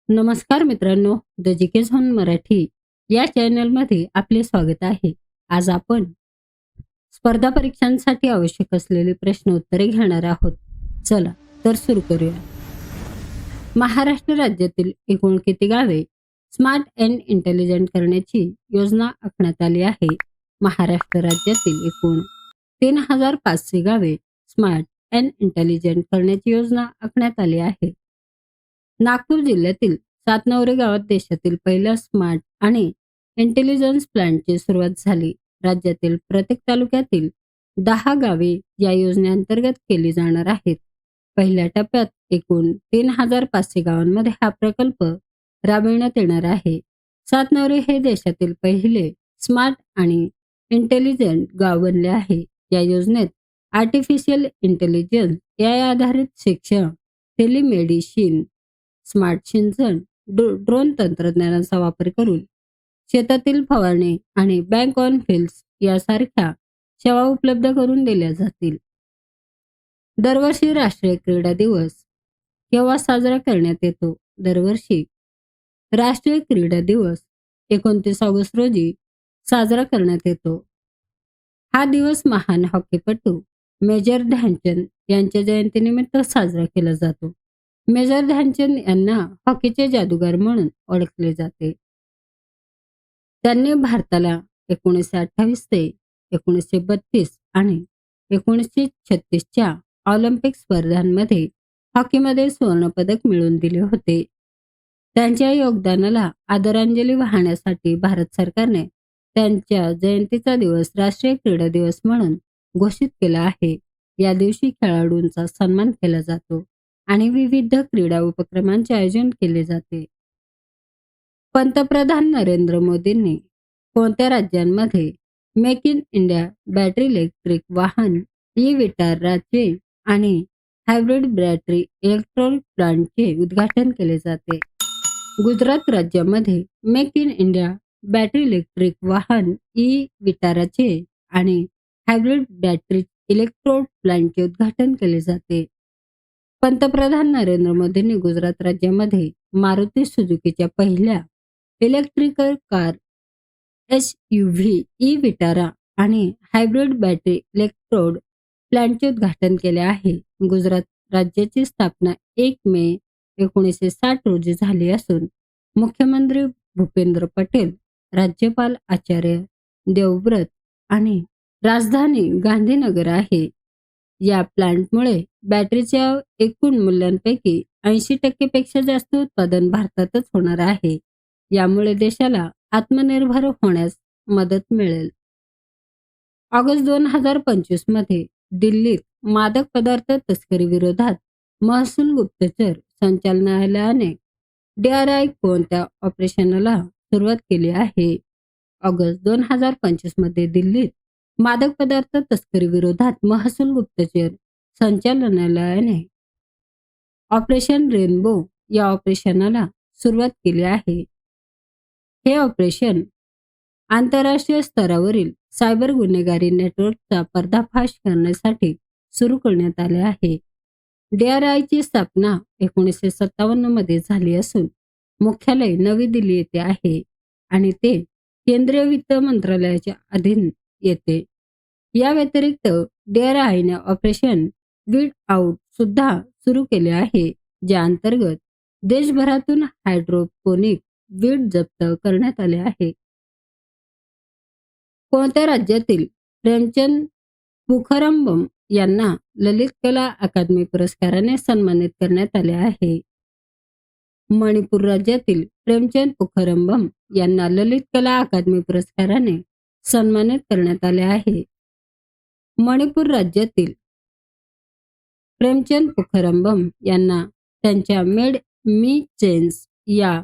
नमस्कार मित्रांनो, the GK zone Marathi या चॅनलमध्ये आपले स्वागत आहे. आज आपण स्पर्धा परीक्षांसाठी आवश्यक असलेली प्रश्न उत्तरे घेणार आहोत. चला तर सुरू करूया. महाराष्ट्र राज्यातील एकूण किती गावे स्मार्ट अँड इंटेलिजंट करण्याची योजना आखण्यात आली आहे? महाराष्ट्र राज्यातील एकूण 3,500 गावे स्मार्ट अँड इंटेलिजंट करण्याची योजना आखण्यात आली आहे. नागपूर जिल्ह्यातील सातनवरे गावात देशातील पहिल्या स्मार्ट आणि इंटेलिजन्स प्लांटची सुरुवात झाली. राज्यातील प्रत्येक तालुक्यातील 10 गावे या योजनेअंतर्गत केली जाणार आहेत. पहिल्या टप्प्यात एकूण 3,500 गावांमध्ये हा प्रकल्प राबविण्यात येणार आहे. सातनवरे हे देशातील पहिले स्मार्ट आणि इंटेलिजंट गाव बनले आहे. या योजनेत आर्टिफिशियल इंटेलिजन्स AI आधारित शिक्षण, टेलिमेडिसिन, स्मार्ट सिंचन, ड्रोन तंत्रज्ञानाचा वापर करून शेतातील फवारणी आणि बँक ऑन व्हील्स यासारख्या सेवा उपलब्ध करून दिल्या जातील. दरवर्षी राष्ट्रीय क्रीडा दिवस केव्हा साजरा करण्यात येतो? दरवर्षी राष्ट्रीय क्रीडा दिवस 29 ऑगस्ट रोजी साजरा करण्यात येतो. हा दिवस महान हॉकीपटू मेजर ध्यानचंद यांच्या जयंतीनिमित्त साजरा केला जातो. मेजर ध्यानचंद यांना हॉकीचे जादूगार म्हणून ओळखले जाते. त्यांनी भारताला 1928 ते 1932 आणि 1936च्या ऑलिम्पिक स्पर्धांमध्ये हॉकीमध्ये सुवर्णपदक मिळवून दिले होते. त्यांच्या योगदानाला आदरांजली वाहण्यासाठी भारत सरकारने त्यांच्या जयंतीचा दिवस राष्ट्रीय क्रीडा दिवस म्हणून घोषित केला आहे. या दिवशी खेळाडूंचा सन्मान केला जातो आणि विविध क्रीडा उपक्रमांचे आयोजन केले जाते. पंतप्रधान नरेंद्र मोदींनी कोणत्या राज्यांमध्ये make in India battery electric वाहन ई-विटाराचे आणि हायब्रिड बॅटरी इलेक्ट्रॉनिक प्लांटचे उद्घाटन केले जाते? गुजरात राज्यामध्ये make in India battery electric वाहन ई-विटाराचे आणि हायब्रिड बॅटरी इलेक्ट्रोड प्लांटचे उद्घाटन केले जाते. पंतप्रधान नरेंद्र मोदींनी गुजरात राज्यामध्ये मारुती सुझुकीच्या पहिल्या इलेक्ट्रिकल कार SUV ई-विटारा आणि हायब्रिड बॅटरी इलेक्ट्रोड प्लांटचे उद्घाटन केले आहे. गुजरात राज्याची स्थापना 1 मे 1960 रोजी झाली असून मुख्यमंत्री भूपेंद्र पटेल, राज्यपाल आचार्य देवव्रत आणि राजधानी गांधीनगर आहे. या प्लांटमुळे बॅटरीच्या एकूण मूल्यांपैकी 80% पेक्षा जास्त उत्पादन भारतातच होणार आहे. यामुळे देशाला आत्मनिर्भर होण्यास मदत मिळेल. ऑगस्ट 2025 मध्ये दिल्लीत मादक पदार्थ तस्करी विरोधात महसूल गुप्तचर संचालनालयाने DRI कोणत्या ऑपरेशनला सुरुवात केली आहे? ऑगस्ट 2025 मध्ये दिल्लीत मादक पदार्थ तस्करी विरोधात महसूल गुप्तचर संचालनालयाने ऑपरेशन रेनबो या ऑपरेशनला सुरुवात केली आहे. हे ऑपरेशन आंतरराष्ट्रीय स्तरावरील सायबर गुन्हेगारी नेटवर्कचा पर्दाफाश करण्यासाठी सुरू करण्यात आले आहे. DRI ची स्थापना 1957 मध्ये झाली असून मुख्यालय नवी दिल्ली येथे आहे आणि ते केंद्रीय वित्त मंत्रालयाच्या अधीन येते. या व्यतिरिक्त DRI ने ऑपरेशन वीड आउट सुद्धा सुरू केले आहे, ज्या अंतर्गत देशभरातून हायड्रोपोनिक वीड जप्त करण्यात आले आहे. कोणत्या राज्यातील प्रेमचंद पुखरंबम यांना ललित कला अकादमी पुरस्काराने सन्मानित करण्यात आले आहे? मणिपूर राज्यातील प्रेमचंद पुखरंबम यांना ललित कला अकादमी पुरस्काराने सन्मानित करण्यात आले आहे. मणिपूर राज्यातील प्रेमचंद पुखरंबम यांना त्यांच्या मेड मी चेन्स या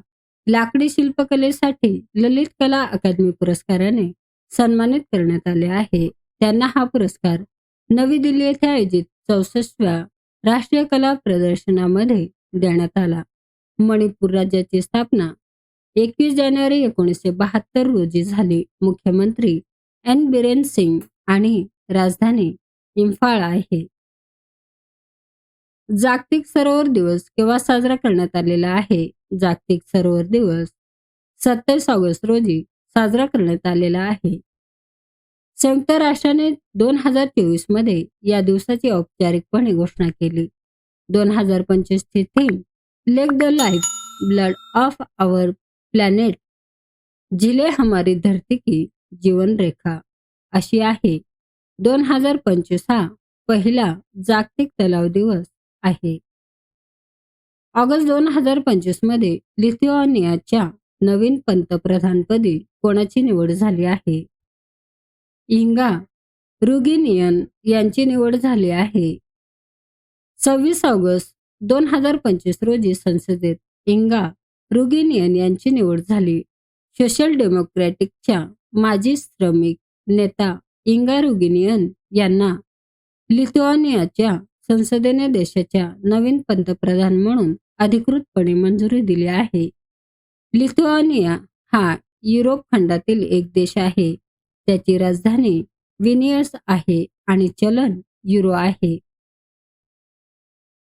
लाकडी शिल्पकलेसाठी ललित कला अकादमी पुरस्काराने सन्मानित करण्यात आले आहे. त्यांना हा पुरस्कार नवी दिल्ली येथे आयोजित 64व्या राष्ट्रीय कला प्रदर्शनामध्ये देण्यात आला. मणिपूर राज्याची स्थापना 21 जानेवारी 1972 रोजी झाली. मुख्यमंत्री N बिरेन सिंग आणि राजधानी इम्फाळ आहे. जागतिक सरोवर दिवस केव्हा साजरा करण्यात आलेला आहे? जागतिक सरोवर दिवस 27 ऑगस्ट रोजी साजरा करण्यात आलेला आहे. संयुक्त राष्ट्राने 2024 मध्ये या दिवसाची औपचारिकपणे घोषणा केली. 2025 ची theme lake the life blood of our planet जिले हमारी धरती की जीवन रेखा अशी आहे. 2025 हा पहिला जागतिक तलाव दिवस आहे. ऑगस्ट 2025 मध्ये लिथुआनियाच्या नवीन पंतप्रधानपदी कोणाची निवड झाली आहे? इंगा रुगिनियन यांची निवड झाली आहे. 26 ऑगस्ट 2025 रोजी संसदेत इंगा रुगिनियन यांची निवड झाली. सोशल डेमोक्रॅटिकच्या माजी श्रमिक नेता इंगा रुगिनियन यांना लिथुआनियाच्या संसदेने देशाच्या नवीन पंतप्रधान म्हणून अधिकृतपणे मंजुरी दिली आहे. लिथुआनिया हा युरोप खंडातील एक देश आहे. त्याची राजधानी विनियस आहे आणि चलन युरो आहे.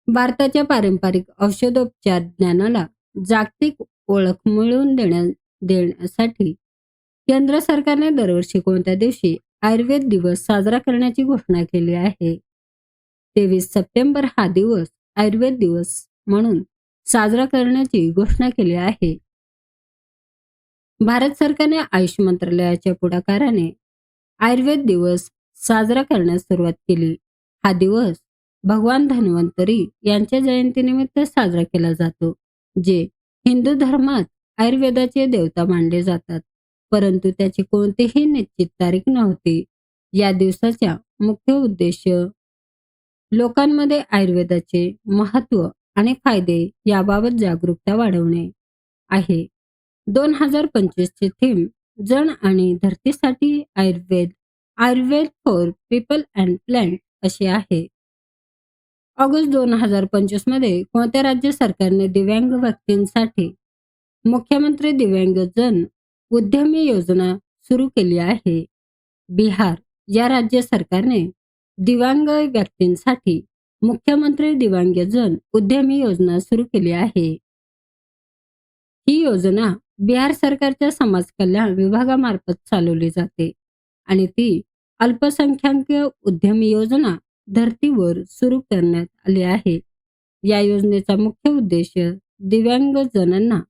भारताच्या पारंपरिक औषधोपचार ज्ञानाला जागतिक ओळख मिळवून देण्यासाठी केंद्र सरकारने दरवर्षी कोणत्या दिवशी आयुर्वेद दिवस साजरा करण्याची घोषणा केली आहे? 23 सप्टेंबर हा दिवस आयुर्वेद दिवस म्हणून साजरा करण्याची घोषणा केली आहे. भारत सरकारने आयुष मंत्रालयाच्या पुढाकाराने आयुर्वेद दिवस साजरा करण्यास सुरुवात केली. हा दिवस भगवान धन्वंतरी यांच्या जयंतीनिमित्त साजरा केला जातो, जे हिंदू धर्मात आयुर्वेदाचे देवता मानले जातात, परंतु त्याची कोणतीही निश्चित तारीख नव्हती. या दिवसाचा मुख्य उद्देश लोकांमध्ये आयुर्वेदाचे महत्त्व आणि फायदे याबाबत जागरूकता वाढवणे आहे. 2025 ची थीम जण आणि धरतीसाठी Ayurveda, Ayurveda for people and planet अशी आहे. ऑगस्ट 2025 मध्ये कोणत्या राज्य सरकारने दिव्यांग व्यक्तींसाठी मुख्यमंत्री दिव्यांग जन उद्यमी योजना सुरू केली आहे? बिहार या राज्य सरकारने दिव्यांग व्यक्तींसाठी मुख्यमंत्री दिव्यांग जन उद्यमी योजना सुरू केली आहे. ही योजना बिहार सरकारच्या समाज कल्याण विभागामार्फत चालवली जाते आणि ती अल्पसंख्याक उद्यमी योजना धर्तीवर सुरू करण्यात आली आहे. या योजनेचा मुख्य उद्देश दिव्यांग जनांना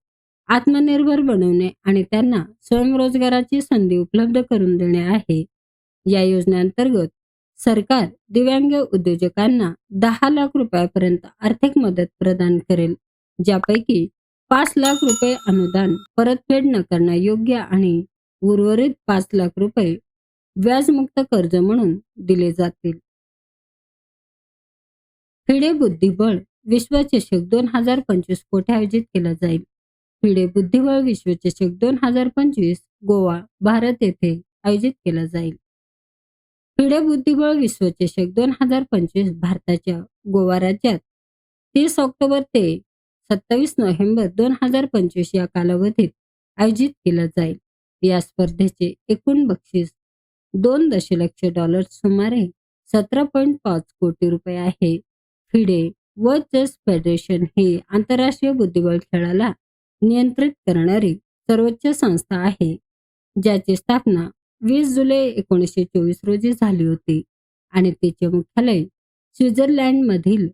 आत्मनिर्भर बनवणे आणि त्यांना स्वयंरोजगाराची संधी उपलब्ध करून देणे आहे. या योजनेअंतर्गत सरकार दिव्यांग उद्योजकांना 10 लाख रुपयापर्यंत आर्थिक मदत प्रदान करेल, ज्यापैकी 5 लाख रुपये अनुदान परतफेड न करण्यायोग्य आणि उर्वरित 5 लाख रुपये व्याजमुक्त कर्ज म्हणून दिले जातील. फिडे बुद्धिबळ विश्वचषक 2025 कोठे आयोजित केला जाईल? फिडे बुद्धिबळ विश्वचषक 2025 गोवा, भारत येथे आयोजित केला जाईल. फिडे बुद्धिबळ विश्वचषक 2025 भारताच्या गोवा राज्यात 30 ऑक्टोबर ते 27 नोव्हेंबर 2025 या कालावधीत आयोजित केला जाईल. या स्पर्धेचे एकूण बक्षीस $2 दशलक्ष सुमारे 17.5 कोटी रुपये आहे. फिडे व चेस फेडरेशन ही आंतरराष्ट्रीय बुद्धिबळ खेळाला नियंत्रित करणारी सर्वोच्च संस्था आहे, ज्याची स्थापना 20 जुलै 1924 रोजी झाली होती आणि तिचे मुख्यालय स्वित्झर्लंडमधील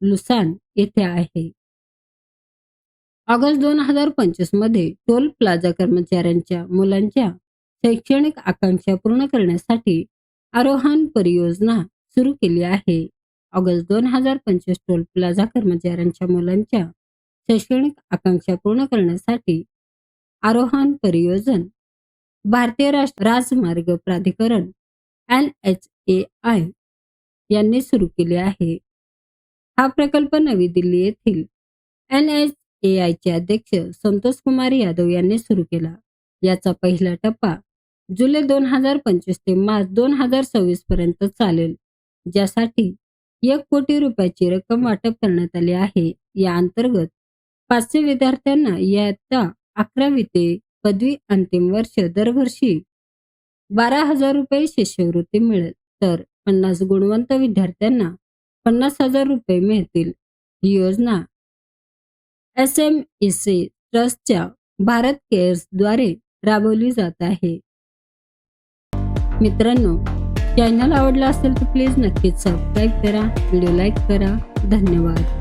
लुसान येथे आहे. ऑगस्ट 2025 मध्ये टोल प्लाझा कर्मचाऱ्यांच्या मुलांच्या शैक्षणिक आकांक्षा पूर्ण करण्यासाठी आरोहण परियोजना सुरू केली आहे. ऑगस्ट 2025 टोल प्लाझा कर्मचाऱ्यांच्या मुलांच्या शैक्षणिक आकांक्षा पूर्ण करण्यासाठी आरोहण परियोजना भारतीय राजमार्ग प्राधिकरण NHAI यांनी सुरू केले आहे. हा प्रकल्प नवी दिल्ली येथील NHAI चे अध्यक्ष संतोष कुमार यादव यांनी सुरू केला. याचा पहिला टप्पा जुलै 2025 ते मार्च 2026 पर्यंत चालेल, ज्यासाठी 1 कोटी रुपयाची रक्कम वाटप करण्यात आली आहे. या अंतर्गत 500 विद्यार्थ्यांना इयत्ता 11वी ते पदवी अंतिम वर्ष दरवर्षी 12,000 रुपये शिष्यवृत्ती मिळेल, तर 50 गुणवंत विद्यार्थ्यांना 50,000 रुपये मिळतील. ही योजना SMEC ट्रस्टच्या भारत केअर्सद्वारे राबवली जात आहे. मित्रांनो, चॅनल आवडला असेल तर प्लीज नक्कीच सबस्क्राईब करा, व्हिडिओ लाईक करा. धन्यवाद.